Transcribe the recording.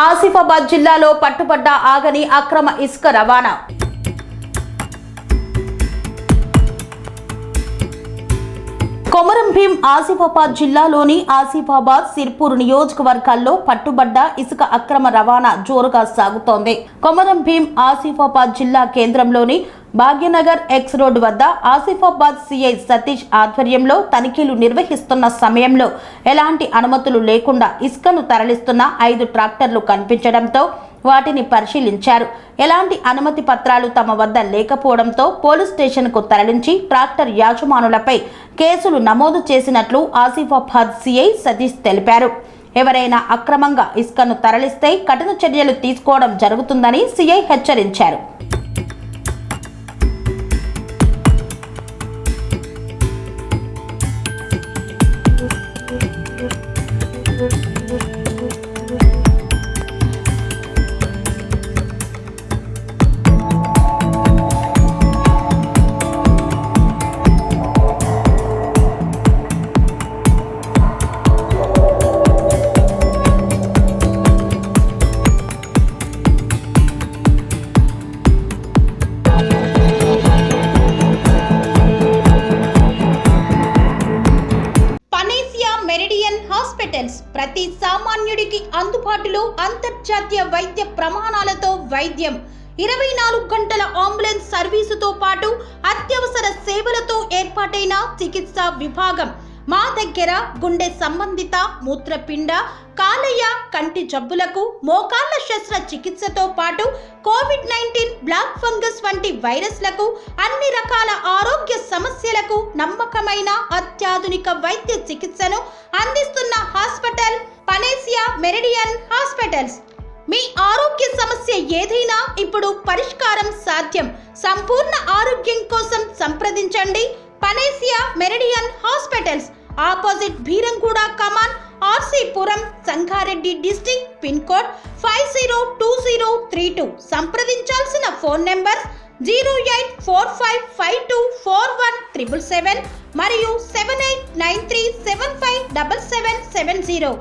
ఆసిఫాబాద్ జిల్లాలో పట్టుబడ్డ ఆగని అక్రమ ఇసుక రవాణా. కొమరం భీం ఆసిఫాబాద్ జిల్లాలోని ఆసిఫాబాద్, సిర్పూర్ నియోజకవర్గాల్లో పట్టుబడ్డ ఇసుక అక్రమ రవాణా జోరుగా సాగుతోంది. కొమరం భీం ఆసిఫాబాద్ జిల్లా కేంద్రంలోని భాగ్యనగర్ ఎక్స్ రోడ్ వద్ద ఆసిఫాబాద్ సిఐ సతీష్ ఆధ్వర్యంలో తనిఖీలు నిర్వహిస్తున్న సమయంలో ఎలాంటి అనుమతులు లేకుండా ఇసుకను తరలిస్తున్న 5 ట్రాక్టర్లు కనిపించడంతో వాటిని పరిశీలించారు. ఎలాంటి అనుమతి పత్రాలు తమ వద్ద లేకపోవడంతో పోలీస్ స్టేషన్కు తరలించి ట్రాక్టర్ యాజమానులపై కేసులు నమోదు చేసినట్లు ఆసిఫాబాద్ సిఐ సతీష్ తెలిపారు. ఎవరైనా అక్రమంగా ఇసుకను తరలిస్తే కఠిన చర్యలు తీసుకోవడం జరుగుతుందని సిఐ హెచ్చరించారు. మెరిడియన్ హాస్పిటల్స్ ప్రతి సామాన్యుడికి అందుబాటులో అంతర్జాతీయ వైద్య ప్రమాణాలతో వైద్యం, 24 గంటల అంబులెన్స్ సర్వీసుతో పాటు అత్యవసర సేవలతో ఏర్పాటైన చికిత్సా విభాగం. మా దగ్గర గుండె సంబంధిత, మూత్రపిండ, కాలేయ, కంటి జబ్బులకు, మోకాళ్ల శస్త్ర చికిత్సతో పాటు కోవిడ్-19, బ్లాక్ ఫంగస్ వంటి వైరస్లకు, అన్ని రకాల ఆరోగ్య సమస్యలకు నమ్మకమైన అత్యాధునిక వైద్య చికిత్సను అందిస్తున్న హాస్పిటల్ పనేసియా మెరిడియన్ హాస్పిటల్స్. మీ ఆరోగ్య సమస్య ఏదైనా ఇప్పుడు పరిష్కారం సాధ్యం. సంపూర్ణ ఆరోగ్యం కోసం సంప్రదించండి Panacea Meridian hospitals, opposite Bheeramguda Kaman, RC Puram, Sangareddy district, pin code 502032. సంప్రదించాల్సిన ఫోన్ నెంబర్ 0845524177 మరియు 7893757770.